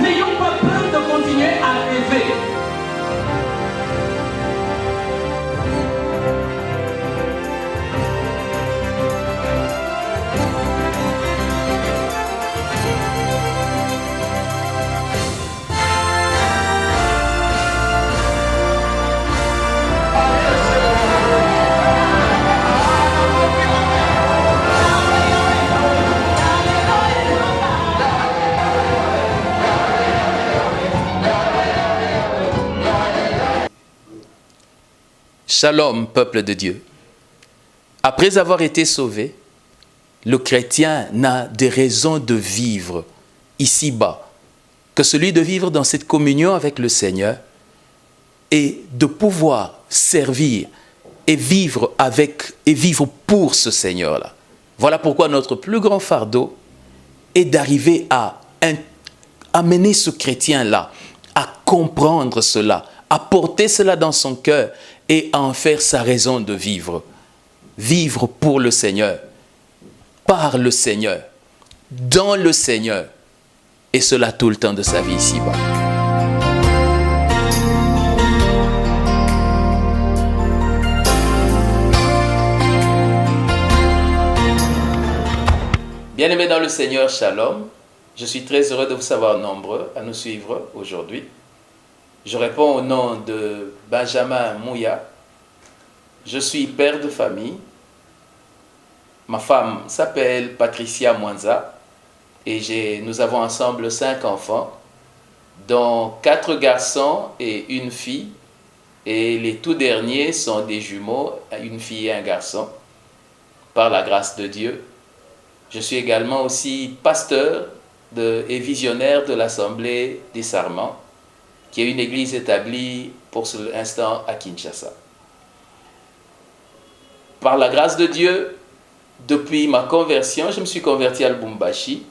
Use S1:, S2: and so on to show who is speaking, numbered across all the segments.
S1: N'ayons pas peur de continuer à rêver.
S2: Shalom, peuple de Dieu. Après avoir été sauvé, le chrétien n'a de raison de vivre ici-bas que celui de vivre dans cette communion avec le Seigneur et de pouvoir servir et vivre avec et vivre pour ce Seigneur-là. Voilà pourquoi notre plus grand fardeau est d'arriver à amener ce chrétien-là à comprendre cela, à porter cela dans son cœur et à en faire sa raison de vivre. Vivre pour le Seigneur, par le Seigneur, dans le Seigneur, et cela tout le temps de sa vie ici-bas. Bien-aimés dans le Seigneur, Shalom. Je suis très heureux de vous savoir nombreux à nous suivre aujourd'hui. Je réponds au nom de Benjamin Mouya. Je suis père de famille. Ma femme s'appelle Patricia Mwanza et nous avons ensemble 5 enfants, dont 4 garçons et une fille. Et les tout derniers sont des jumeaux, une fille et un garçon, par la grâce de Dieu. Je suis également aussi pasteur et visionnaire de l'Assemblée des Sarments, qui est une église établie pour l'instant à Kinshasa. Par la grâce de Dieu, depuis ma conversion, je me suis converti à Lubumbashi.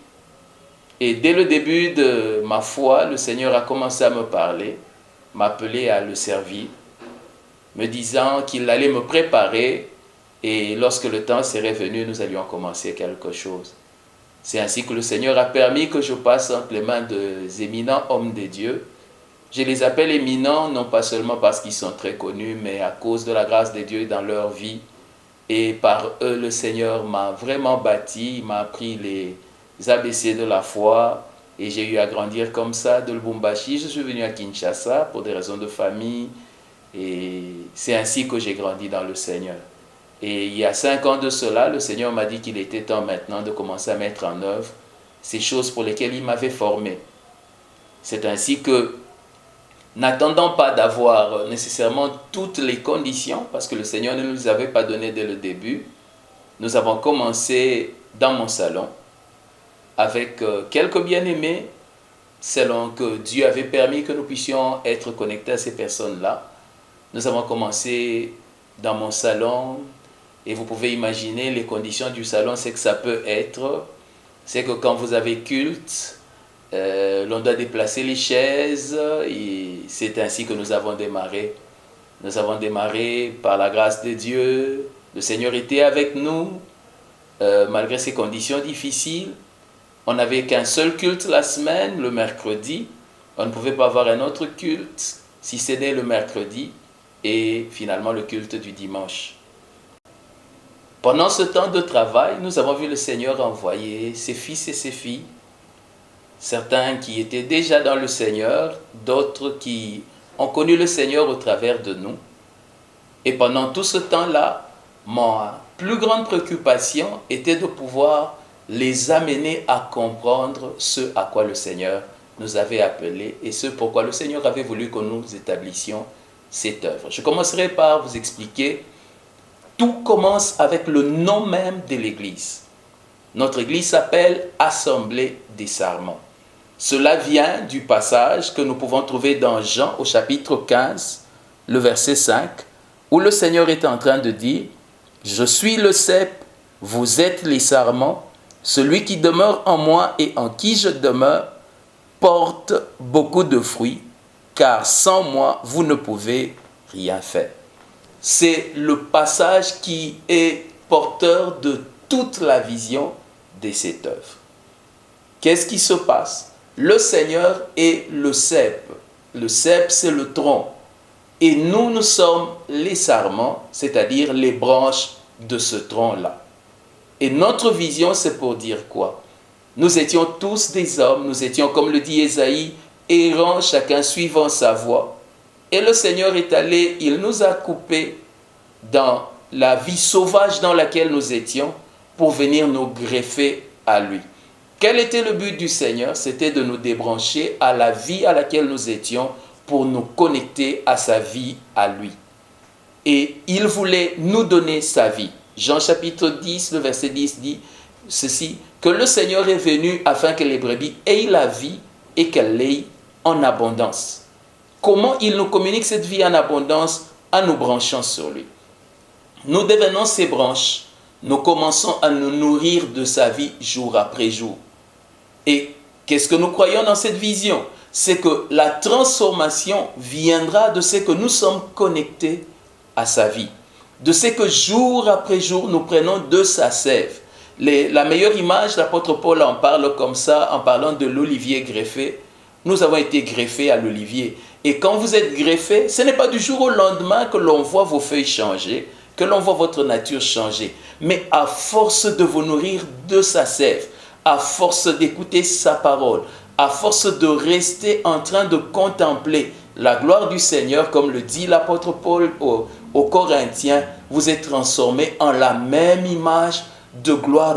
S2: Et dès le début de ma foi, le Seigneur a commencé à me parler, m'appeler à le servir, me disant qu'il allait me préparer et lorsque le temps serait venu, nous allions commencer quelque chose. C'est ainsi que le Seigneur a permis que je passe entre les mains des éminents hommes de Dieu. Je les appelle éminents, non pas seulement parce qu'ils sont très connus, mais à cause de la grâce de Dieu dans leur vie. Et par eux, le Seigneur m'a vraiment bâti, il m'a appris les ABC de la foi. Et j'ai eu à grandir comme ça de Lubumbashi. Je suis venu à Kinshasa pour des raisons de famille. Et c'est ainsi que j'ai grandi dans le Seigneur. Et il y a 5 ans de cela, le Seigneur m'a dit qu'il était temps maintenant de commencer à mettre en œuvre ces choses pour lesquelles il m'avait formé. C'est ainsi que, n'attendant pas d'avoir nécessairement toutes les conditions, parce que le Seigneur ne nous les avait pas données dès le début, nous avons commencé dans mon salon avec quelques bien-aimés, selon que Dieu avait permis que nous puissions être connectés à ces personnes-là. Nous avons commencé dans mon salon, et vous pouvez imaginer les conditions du salon, c'est que ça peut être, c'est que quand vous avez culte, l'on doit déplacer les chaises, et c'est ainsi que nous avons démarré. Nous avons démarré par la grâce de Dieu, le Seigneur était avec nous, malgré ces conditions difficiles. On n'avait qu'un seul culte la semaine, le mercredi, on ne pouvait pas avoir un autre culte, si ce n'est le mercredi, et finalement le culte du dimanche. Pendant ce temps de travail, nous avons vu le Seigneur envoyer ses fils et ses filles, certains qui étaient déjà dans le Seigneur, d'autres qui ont connu le Seigneur au travers de nous. Et pendant tout ce temps-là, ma plus grande préoccupation était de pouvoir les amener à comprendre ce à quoi le Seigneur nous avait appelés et ce pourquoi le Seigneur avait voulu que nous établissions cette œuvre. Je commencerai par vous expliquer. Tout commence avec le nom même de l'Église. Notre Église s'appelle Assemblée des Sarments. Cela vient du passage que nous pouvons trouver dans Jean au chapitre 15, le verset 5, où le Seigneur est en train de dire « Je suis le cep, vous êtes les sarments, celui qui demeure en moi et en qui je demeure porte beaucoup de fruits, car sans moi, vous ne pouvez rien faire. » C'est le passage qui est porteur de toute la vision de cette œuvre. Qu'est-ce qui se passe? Le Seigneur est le cep. Le cep, c'est le tronc. Et nous, nous sommes les sarments, c'est-à-dire les branches de ce tronc-là. Et notre vision, c'est pour dire quoi? Nous étions tous des hommes, nous étions, comme le dit Ésaïe, errants, chacun suivant sa voie. Et le Seigneur est allé, il nous a coupés dans la vie sauvage dans laquelle nous étions pour venir nous greffer à lui. Quel était le but du Seigneur? C'était de nous débrancher à la vie à laquelle nous étions pour nous connecter à sa vie à lui. Et il voulait nous donner sa vie. Jean chapitre 10, le verset 10 dit ceci, que le Seigneur est venu afin que les brebis aient la vie et qu'elle l'ait en abondance. Comment il nous communique cette vie en abondance? En nous branchant sur lui. Nous devenons ces branches, nous commençons à nous nourrir de sa vie jour après jour. Et qu'est-ce que nous croyons dans cette vision? C'est que la transformation viendra de ce que nous sommes connectés à sa vie. De ce que jour après jour nous prenons de sa sève. La meilleure image, l'apôtre Paul en parle comme ça, en parlant de l'olivier greffé. Nous avons été greffés à l'olivier. Et quand vous êtes greffé, ce n'est pas du jour au lendemain que l'on voit vos feuilles changer, que l'on voit votre nature changer. Mais à force de vous nourrir de sa sève, à force d'écouter sa parole, à force de rester en train de contempler la gloire du Seigneur, comme le dit l'apôtre Paul aux Corinthiens, vous êtes transformés en la même image de gloire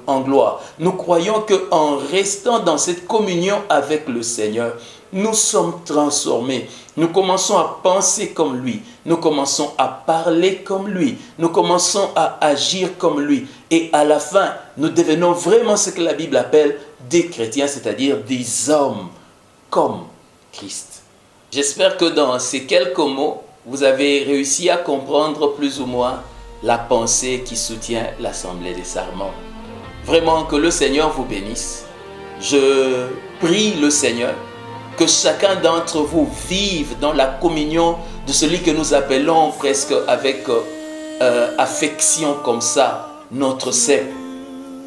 S2: en gloire. Nous croyons qu'en restant dans cette communion avec le Seigneur, nous sommes transformés. Nous commençons à penser comme lui. Nous commençons à parler comme lui. Nous commençons à agir comme lui. Et à la fin, nous devenons vraiment ce que la Bible appelle des chrétiens, c'est-à-dire des hommes comme Christ. J'espère que dans ces quelques mots, vous avez réussi à comprendre plus ou moins la pensée qui soutient l'Assemblée des Sarments. Vraiment que le Seigneur vous bénisse. Je prie le Seigneur que chacun d'entre vous vive dans la communion de celui que nous appelons presque avec affection comme ça, notre cep,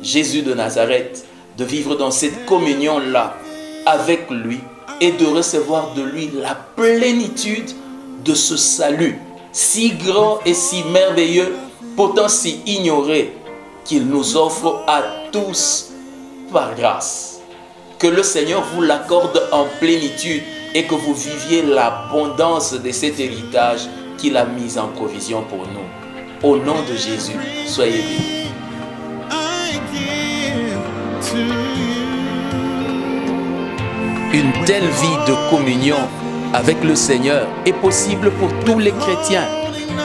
S2: Jésus de Nazareth, de vivre dans cette communion-là avec lui et de recevoir de lui la plénitude de ce salut, si grand et si merveilleux, pourtant si ignoré, qu'il nous offre à tous par grâce. Que le Seigneur vous l'accorde en plénitude et que vous viviez l'abondance de cet héritage qu'il a mis en provision pour nous. Au nom de Jésus, soyez bénis. Une telle vie de communion avec le Seigneur est possible pour tous les chrétiens.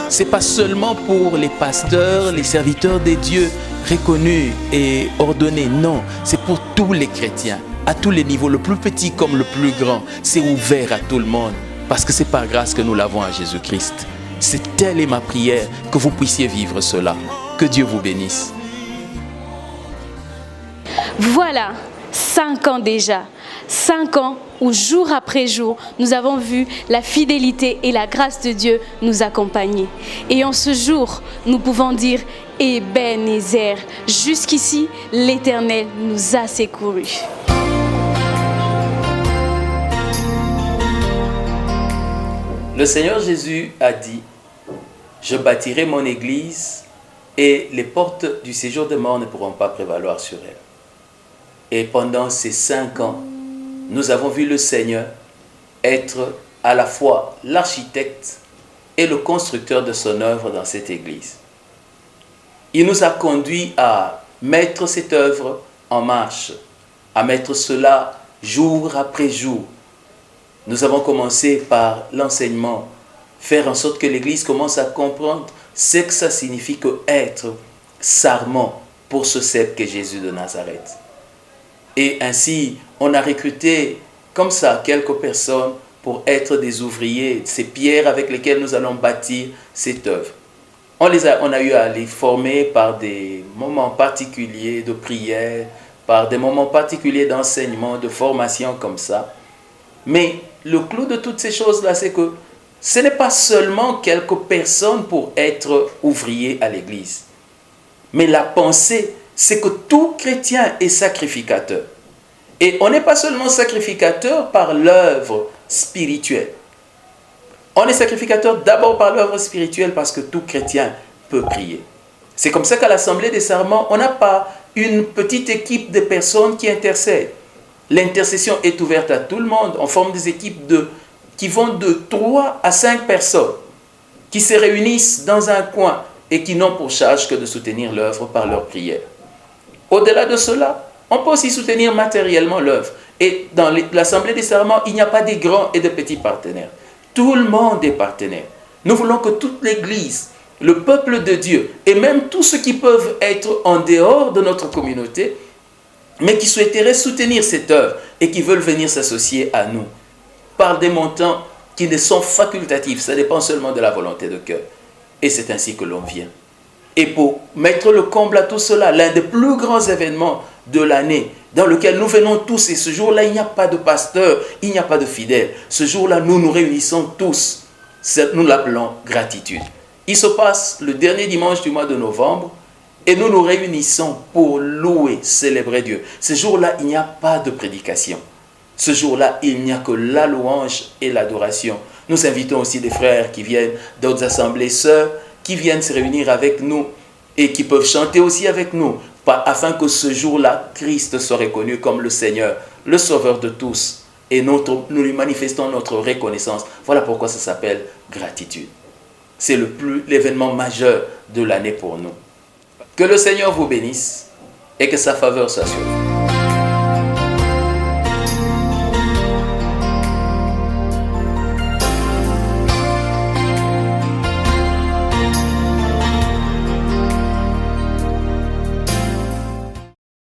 S2: Ce n'est pas seulement pour les pasteurs, les serviteurs des dieux reconnus et ordonnés. Non, c'est pour tous les chrétiens, à tous les niveaux, le plus petit comme le plus grand. C'est ouvert à tout le monde parce que c'est par grâce que nous l'avons à Jésus-Christ. C'est telle est ma prière que vous puissiez vivre cela. Que Dieu vous bénisse.
S3: Voilà, 5 ans déjà. 5 ans où jour après jour, nous avons vu la fidélité et la grâce de Dieu nous accompagner. Et en ce jour, nous pouvons dire « Ebenezer ». Jusqu'ici, l'Éternel nous a secourus.
S2: Le Seigneur Jésus a dit « Je bâtirai mon église et les portes du séjour de mort ne pourront pas prévaloir sur elle. » Et pendant ces 5 ans, nous avons vu le Seigneur être à la fois l'architecte et le constructeur de son œuvre dans cette église. Il nous a conduits à mettre cette œuvre en marche, à mettre cela jour après jour. Nous avons commencé par l'enseignement, faire en sorte que l'église commence à comprendre ce que ça signifie que être sarment pour ce cep qu'est Jésus de Nazareth. Et ainsi, on a recruté comme ça quelques personnes pour être des ouvriers, ces pierres avec lesquelles nous allons bâtir cette œuvre. On a eu à les former par des moments particuliers de prière, par des moments particuliers d'enseignement, de formation comme ça. Mais le clou de toutes ces choses-là, c'est que ce n'est pas seulement quelques personnes pour être ouvriers à l'église. Mais la pensée, c'est que tout chrétien est sacrificateur. Et on n'est pas seulement sacrificateur par l'œuvre spirituelle. On est sacrificateur d'abord par l'œuvre spirituelle parce que tout chrétien peut prier. C'est comme ça qu'à l'Assemblée des Serments, on n'a pas une petite équipe de personnes qui intercèdent. L'intercession est ouverte à tout le monde. On forme des équipes qui vont de 3 à 5 personnes qui se réunissent dans un coin et qui n'ont pour charge que de soutenir l'œuvre par leur prière. Au-delà de cela, on peut aussi soutenir matériellement l'œuvre. Et dans l'Assemblée des Serments, il n'y a pas de grands et de petits partenaires. Tout le monde est partenaire. Nous voulons que toute l'Église, le peuple de Dieu, et même tous ceux qui peuvent être en dehors de notre communauté, mais qui souhaiteraient soutenir cette œuvre et qui veulent venir s'associer à nous, par des montants qui ne sont facultatifs, ça dépend seulement de la volonté de cœur. Et c'est ainsi que l'on vient. Et pour mettre le comble à tout cela, l'un des plus grands événements de l'année, dans lequel nous venons tous, et ce jour-là, il n'y a pas de pasteur, il n'y a pas de fidèle. Ce jour-là, nous nous réunissons tous. Nous l'appelons gratitude. Il se passe le dernier dimanche du mois de novembre, et nous nous réunissons pour louer, célébrer Dieu. Ce jour-là, il n'y a pas de prédication. Ce jour-là, il n'y a que la louange et l'adoration. Nous invitons aussi des frères qui viennent d'autres assemblées, sœurs, qui viennent se réunir avec nous et qui peuvent chanter aussi avec nous, afin que ce jour-là, Christ soit reconnu comme le Seigneur, le Sauveur de tous. Et nous lui manifestons notre reconnaissance. Voilà pourquoi ça s'appelle gratitude. C'est l'événement majeur de l'année pour nous. Que le Seigneur vous bénisse et que sa faveur soit sur vous.